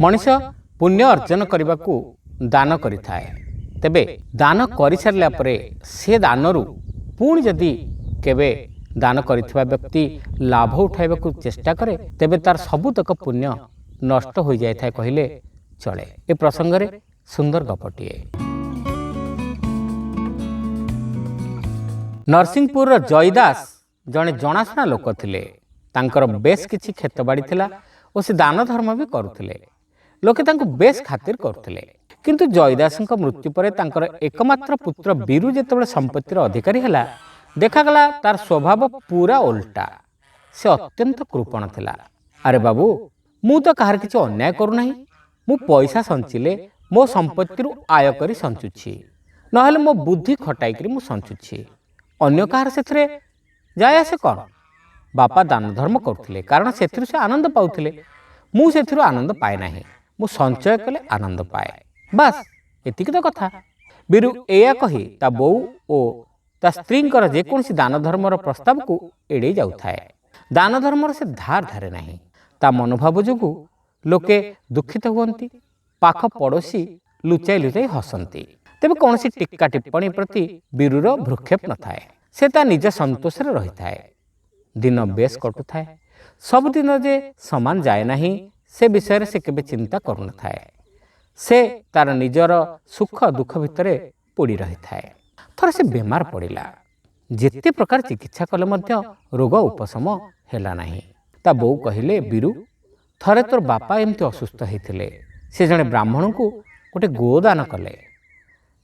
मनीष पुण्य अर्जन करने को दान करिथाए तेबे दान कर सारा पर से दानरू पुणी जदि केबे दान करिथिबा व्यक्ति लाभ उठाइबा को चेष्टा करे तेबे तार सबुतक पुण्य नष्ट हो जाए था कहले चले। ए प्रसंग रे सुंदर गपटिए। नरसिंहपुर जयदास जड़े जनाशुना लोक थिले। तांकर बेस किछि खेतबाड़ी थिला और से दान धर्म भी करुथिले। लोके तांको बेस खातिर करुथिले। किंतु जयदासଙ୍କ मृत्यु पर तांकर एकमात्र पुत्र बीरू जेतेबेले संपत्तिर अधिकारी हला देखागला तार स्वभाव पूरा उल्टा। से अत्यंत कृपण थिला। अरे बाबू मु तो कहार किछि अन्याय करू नाही। मु पैसा संचिले मो संपत्तिरु आय करी संचुछि नहले मो बुद्धि खटाई करी मु संचुछि। अन्य कहार सेथरे जाय आसे कोन। बापा दान धर्म करुथिले कारण सेथिरु से आनंद पाउथिले। मु सेथिरु आनंद पाए नाही। मु संचय कले आनंद पाए बस एतिक तो कथा। बीरू एया कही ता बो ओ ता स्त्रींकर जेकोसी दान धर्मर प्रस्ताव को एड़े जाउथाए। दान धर्मर से धार धारे नाही। ता मनोभाव जोगु लोके दुखित हुअंती। पाख पड़ोशी लुचाई लुचाई हसंती। तेबे कौनसी टिक्का टिप्पणी प्रति बीरूर भ्रुक्षेप न थाए। से ता निज संतोष रे रही थाए। दिन बेस कटु थाए। सब दिन जे समान जाए नाही से विषय से केबे चिंता करू न थाए। से तार निजर सुख दुख भितरे पड़ी रही थाए। थर से बेमार पड़िला। जेते प्रकार चिकित्सा कले मध्य रोग उपशम हेला नाही। ता बो कहिले बीरू थरे तोर बापा एमती असुस्थ होइथिले। से जने ब्राह्मण को गोटे गोदान कले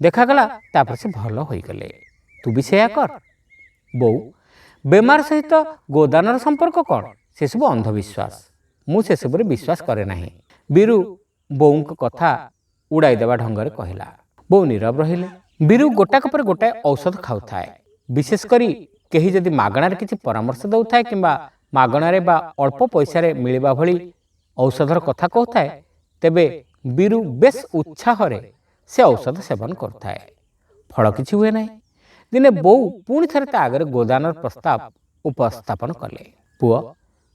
देखागला तापर से भल होई गले। तू भी सेया कर। बो बेमार सहित गोदानर संपर्क कौन। से सब अंधविश्वास। मु से सब विश्वास करे नाही। बीरू बोउंक कथा उड़ाई देवा ढंगरे कहला। बो नीरव रहिले। बीरू गोटाक पर गोटाए औषध खाउथाए। विशेष करी केही जदि मागणार किछि परामर्श दउथाए किंबा मागणारे बा अल्प पैसारे मिलिबा भली औषधर कथा कहथाए तेबे बीरू बेस उत्साहरे से औषध सेवन करथाए। फल किछि हुए नाही। दिने बोउ पुणी थरे ता आगरे गोदानर प्रस्ताव उपस्थापन कले। पुओ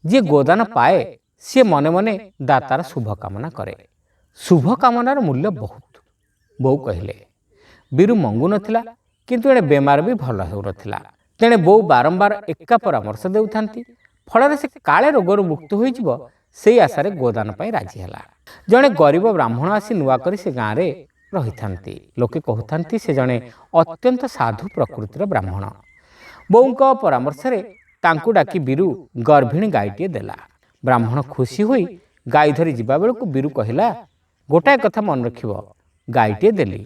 जे गोदान पाए सी मने मने दातार शुभ कामना करे। शुभ कामनार मूल्य बहुत। बोउ कहले बीरू मंगु नथिला किंतु एणे बेमार भी भल हेउ नथिला। तेणे बोउ बारंबार एका परामर्श देउथांती। फଳରେ से काळे रोगରୁ मुक्त होइजिବ सेई आशारे गोदान पाई राजी ହେଲା। जणे गरीब ब्राह्मण आसी नुआ करी से गाँ रे रहिथांती। लोके कहथांती से जणे अत्यंत साधु प्रकृतिर ब्राह्मण। बोउंक परामर्श रे तांकु डाकी बीरू गर्भिणी गाईटिए देला। ब्राह्मण खुशी होई गाई धरी जिबा बेलକୁ बीरू कहिला गोटाए कथा मन रखिब गाईटिए देली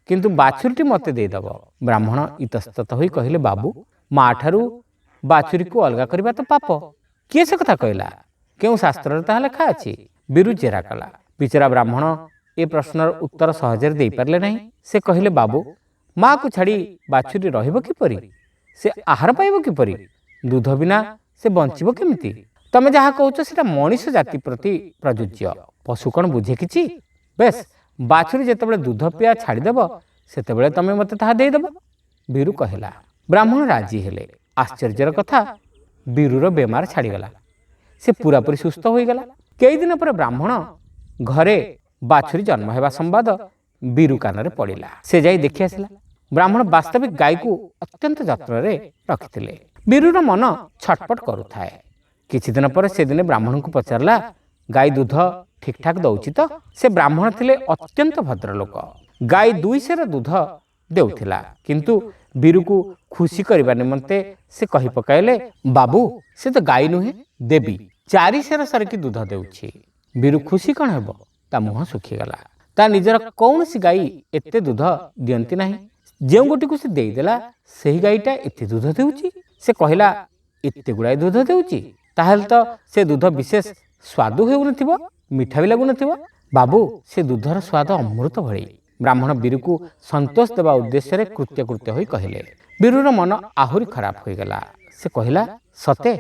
किंतु बाछुरीटी मते दे दब। ब्राह्मण इतस्तत होई कहिले बाबू माँ ठारू बाछुरी को अलगा करबा तो पाप। किए से कथा कहला केउ शास्त्र रे ताहा लेखा अछि। बीरू जेरा कला। बिचरा ब्राह्मण ए प्रश्नर उत्तर सहजरे देई पारले नाही। से कहिले बाबू माँ को छाड़ी बाछुरी रहिब किपरि। से आहार पाइब किपरि। दूध बिना से बंचिब केमिति। तमे जहा कहउछ सेटा मनीष जाति प्रति प्रयोज्य। पशु कौन बुझे किछि। बेस बाछुरी जेतेबेले दूध पिया छाड़ी देब सेतेबेले तमे मते ताहा देई देब। बीरू कहला। ब्राह्मण राजी हेले। आश्चर्यर कथा बीरूर बेमार छाड़ीगला। से पूरापूरी सुस्थ होईगला। कई दिन पर ब्राह्मण घरे बाछुरी जन्म हेबा संवाद बीरू कानरे पड़िला। से जाई देखि आसिला। ब्राह्मण वास्तविक गाई को अत्यंत जत्न रे रखिथिले। बीरूर मन छटपट करुथाए। किछि दिन पर से दिने ब्राह्मण को पचारला गाई दूध ठीक ठाक दउछि तो। से ब्राह्मण थिले अत्यंत भद्र लोक। गाई 2 सेर दूध देउथिला किंतु बीरू को खुशी करबा निमंते से कहि पकाइले बाबू से तो गाई नुहे देवी 4 सेर सरकी दूध देउछि। बीरू खुशी कौन हेबो। ता मुह सुखी गला। ता निजर कौनसी गाई एते दूध दियंती नाही। जेउ गोटी को से देई देला सेही गाईटा एते दूध देउछि। से कहिला एते गुडाय दूध देउछि ताहेल तो से दूध विशेष स्वादु हेउ नथिबो मिठा भी लागु नथिबो। बाबू से दूधर स्वाद अमृत भଳି। ब्राह्मण बीरू को संतोष देवा उद्देश्य रे कृत्य कृत्य होई कहिले। बीरूर मन आहुरी खराब होई गला। से कहिला सते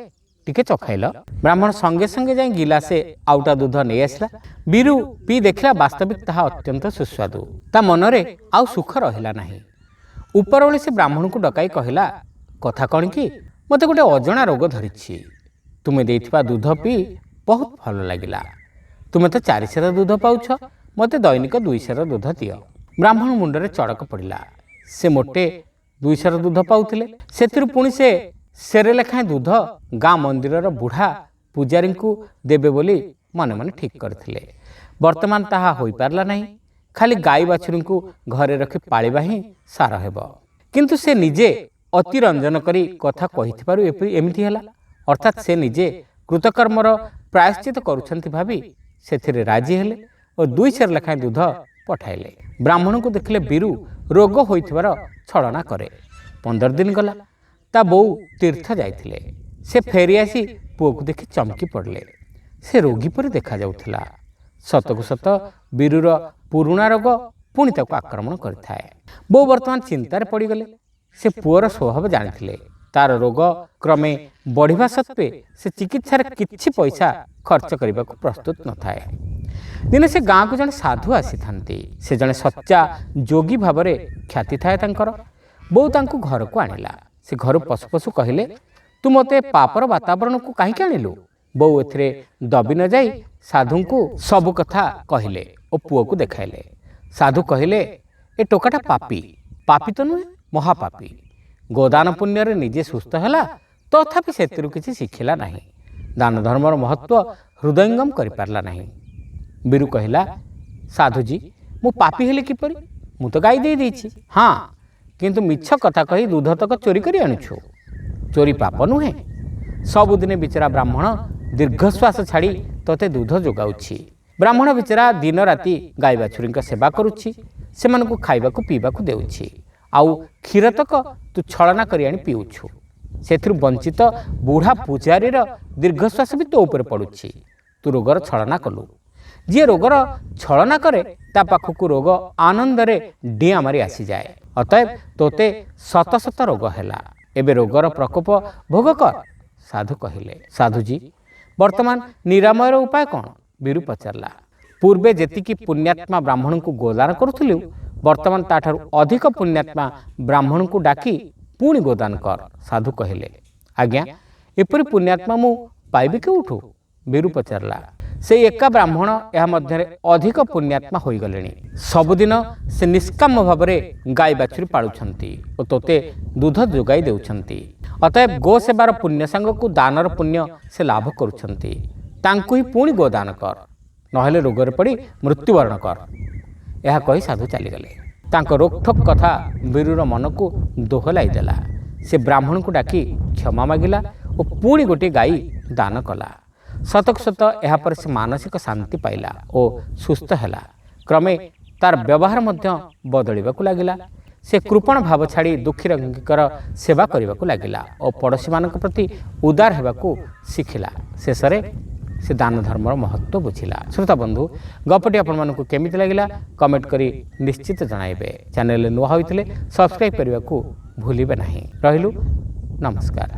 टिके चखाइल। ब्राह्मण संगे संगे जाई गिलासे आउटा दूध नै आसला। बीरू पी देखला वास्तविक ताहा अत्यंत सुस्वादु। ता मनरे आउ सुख रहिला नाही। ऊपर ओली से ब्राह्मण को डकाई कहिला कथा कौन कि मते गोटे अजणा रोग धरिछि। तुमे देइथिबा दूध पी बहुत भल लागिला। ତୁମେ ତ 4 ସେର ଦୁଧ ପାଉଛ, ମୋତେ ଦୈନିକ 2 ସେର ଦୁଧ ଦିଅ। ବ୍ରାହ୍ମଣ ମୁଣ୍ଡରେ ଚଡ଼କ ପଡ଼ିଲା। ସେ ମୋଟେ 2 ସେର ଦୁଧ ପାଉଥିଲେ। ସେଥିରୁ ପୁଣି ସେ ସେରେ ଲେଖାଏଁ ଦୁଧ ଗାଁ ମନ୍ଦିରର ବୁଢ଼ା ପୂଜାରୀଙ୍କୁ ଦେବେ ବୋଲି ମନେ ମନେ ଠିକ୍ କରିଥିଲେ। ବର୍ତ୍ତମାନ ତାହା ହୋଇପାରିଲା ନାହିଁ। ଖାଲି ଗାଈ ବାଛୁରୀଙ୍କୁ ଘରେ ରଖି ପାଳିବା ହିଁ ସାର ହେବ। କିନ୍ତୁ ସେ ନିଜେ ଅତି ରଞ୍ଜନ କରି କଥା କହିଥିବାରୁ ଏମିତି ହେଲା। ଅର୍ଥାତ୍ ସେ ନିଜେ କୃତକର୍ମର ପ୍ରାୟଶ୍ଚିତ କରୁଛନ୍ତି ଭାବି ସେଥିରେ ରାଜି ହେଲେ ଓ 2 ସେର ଲେଖାଏଁ ଦୁଧ ପଠାଇଲେ। ବ୍ରାହ୍ମଣଙ୍କୁ ଦେଖିଲେ ବୀରୁ ରୋଗ ହୋଇଥିବାର ଛଳନା କରେ। 15 ଦିନ ଗଲା। ତା ବୋଉ ତୀର୍ଥ ଯାଇଥିଲେ। ସେ ଫେରି ଆସି ପୁଅକୁ ଦେଖି ଚମକି ପଡ଼ିଲେ। ସେ ରୋଗୀ ପରି ଦେଖାଯାଉଥିଲା। ସତକୁ ସତ ବୀରୁର ପୁରୁଣା ରୋଗ ପୁଣି ତାକୁ ଆକ୍ରମଣ କରିଥାଏ। ବୋଉ ବର୍ତ୍ତମାନ ଚିନ୍ତାରେ ପଡ଼ିଗଲେ। ସେ ପୁଅର ସ୍ୱଭାବ ଜାଣିଥିଲେ। ତାର ରୋଗ କ୍ରମେ ବଢ଼ିବା ସତ୍ତ୍ୱେ ସେ ଚିକିତ୍ସାରେ କିଛି ପଇସା ଖର୍ଚ୍ଚ କରିବାକୁ ପ୍ରସ୍ତୁତ ନଥାଏ। ଦିନେ ସେ ଗାଁକୁ ଜଣେ ସାଧୁ ଆସିଥାନ୍ତି। ସେ ଜଣେ ସଚ୍ଚା ଯୋଗୀ ଭାବରେ ଖ୍ୟାତି ଥାଏ ତାଙ୍କର। ବୋଉ ତାଙ୍କୁ ଘରକୁ ଆଣିଲା। ସେ ଘରୁ ପଶୁ ପଶୁ କହିଲେ, ତୁ ମୋତେ ପାପର ବାତାବରଣକୁ କାହିଁକି ଆଣିଲୁ? ବୋଉ ଏଥିରେ ଦବି ନ ଯାଇ ସାଧୁଙ୍କୁ ସବୁ କଥା କହିଲେ ଓ ପୁଅକୁ ଦେଖାଇଲେ। ସାଧୁ କହିଲେ, ଏ ଟୋକାଟା ପାପୀ। ପାପୀ ତ ନୁହେଁ, ମହାପାପୀ। ଗୋଦାନ ପୁଣ୍ୟରେ ନିଜେ ସୁସ୍ଥ ହେଲା, ତଥାପି ସେଥିରୁ କିଛି ଶିଖିଲା ନାହିଁ। ଦାନ ଧର୍ମର ମହତ୍ଵ ହୃଦୟଙ୍ଗମ କରିପାରିଲା ନାହିଁ। ବୀରୁ କହିଲା, ସାଧୁଜୀ, ମୁଁ ପାପୀ ହେଲି କିପରି? ମୁଁ ତ ଗାଈ ଦେଇଛି। ହଁ, କିନ୍ତୁ ମିଛ କଥା କହି ଦୁଧ ତକ ଚୋରି କରି ଆଣୁଛୁ। ଚୋରି ପାପ ନୁହେଁ? ସବୁଦିନେ ବିଚରା ବ୍ରାହ୍ମଣ ଦୀର୍ଘଶ୍ୱାସ ଛାଡ଼ି ତୋତେ ଦୁଧ ଯୋଗାଉଛି। ବ୍ରାହ୍ମଣ ବିଚରା ଦିନ ରାତି ଗାଈ ବାଛୁରୀଙ୍କ ସେବା କରୁଛି, ସେମାନଙ୍କୁ ଖାଇବାକୁ ପିଇବାକୁ ଦେଉଛି। ଆଉ କ୍ଷୀର ତକ ତୁ ଛଳନା କରି ଆଣି ପିଉଛୁ। ସେଥିରୁ ବଞ୍ଚିତ ବୁଢ଼ା ପୂଜାରୀର ଦୀର୍ଘଶ୍ୱାସ ବି ତୋ ଉପରେ ପଡ଼ୁଛି। ତୁ ରୋଗର ଛଳନା କଲୁ। ଯିଏ ରୋଗର ଛଳନା କରେ ତା ପାଖକୁ ରୋଗ ଆନନ୍ଦରେ ଡିଆଁ ମାରି ଆସିଯାଏ। ଅତଏବ ତୋତେ ଶତ ଶତ ରୋଗ ହେଲା। ଏବେ ରୋଗର ପ୍ରକୋପ ଭୋଗ କର। ସାଧୁ କହିଲେ, ସାଧୁଜୀ, ବର୍ତ୍ତମାନ ନିରାମୟର ଉପାୟ କ'ଣ? ବୀରୁ ପଚାରିଲା। ପୂର୍ବେ ଯେତିକି ପୁଣ୍ୟାତ୍ମା ବ୍ରାହ୍ମଣଙ୍କୁ ଗୋଦାନ କରୁଥିଲୁ, ବର୍ତ୍ତମାନ ତାଠାରୁ ଅଧିକ ପୁଣ୍ୟାତ୍ମା ବ୍ରାହ୍ମଣଙ୍କୁ ଡାକି ପୁଣି ଗୋଦାନ କର। ସାଧୁ କହିଲେ, ଆଜ୍ଞା, ଏପରି ପୁଣ୍ୟାତ୍ମା ମୁଁ ପାଇବି କେଉଁଠୁ? ବୀରୁ ପଚାରିଲା। ସେଇ ଏକା ବ୍ରାହ୍ମଣ ଏହା ମଧ୍ୟରେ ଅଧିକ ପୁଣ୍ୟାତ୍ମା ହୋଇଗଲେଣି। ସବୁଦିନ ସେ ନିଷ୍କାମ ଭାବରେ ଗାଈ ବାଛୁରୀ ପାଳୁଛନ୍ତି ଓ ତୋତେ ଦୁଧ ଯୋଗାଇ ଦେଉଛନ୍ତି। ଅତଏବ ଗୋ ସେବାର ପୁଣ୍ୟ ସାଙ୍ଗକୁ ଦାନର ପୁଣ୍ୟ ସେ ଲାଭ କରୁଛନ୍ତି। ତାଙ୍କୁ ହିଁ ପୁଣି ଗୋଦାନ କର, ନହେଲେ ରୋଗରେ ପଡ଼ି ମୃତ୍ୟୁବରଣ କର। ଏହା କହି ସାଧୁ ଚାଲିଗଲେ। ତାଙ୍କ ରୋକଠୋକ କଥା ବୀରୁର ମନକୁ ଦୋହଲାଇ ଦେଲା। ସେ ବ୍ରାହ୍ମଣଙ୍କୁ ଡାକି କ୍ଷମା ମାଗିଲା ଓ ପୁଣି ଗୋଟିଏ ଗାଈ ଦାନ କଲା। ସତକୁ ସତ ଏହାପରେ ସେ ମାନସିକ ଶାନ୍ତି ପାଇଲା ଓ ସୁସ୍ଥ ହେଲା। କ୍ରମେ ତାର ବ୍ୟବହାର ମଧ୍ୟ ବଦଳିବାକୁ ଲାଗିଲା। ସେ କୃପଣ ଭାବ ଛାଡ଼ି ଦୁଃଖୀଙ୍କର ସେବା କରିବାକୁ ଲାଗିଲା ଓ ପଡ଼ୋଶୀମାନଙ୍କ ପ୍ରତି ଉଦାର ହେବାକୁ ଶିଖିଲା। ଶେଷରେ ସେ ଦାନ ଧର୍ମର ମହତ୍ଵ ବୁଝିଲା। ଶ୍ରୋତା ବନ୍ଧୁ, ଗପଟି ଆପଣମାନଙ୍କୁ କେମିତି ଲାଗିଲା କମେଣ୍ଟ କରି ନିଶ୍ଚିତ ଜଣାଇବେ। ଚ୍ୟାନେଲରେ ନୂଆ ହୋଇଥିଲେ ସବସ୍କ୍ରାଇବ୍ କରିବାକୁ ଭୁଲିବେ ନାହିଁ। ରହିଲୁ, ନମସ୍କାର।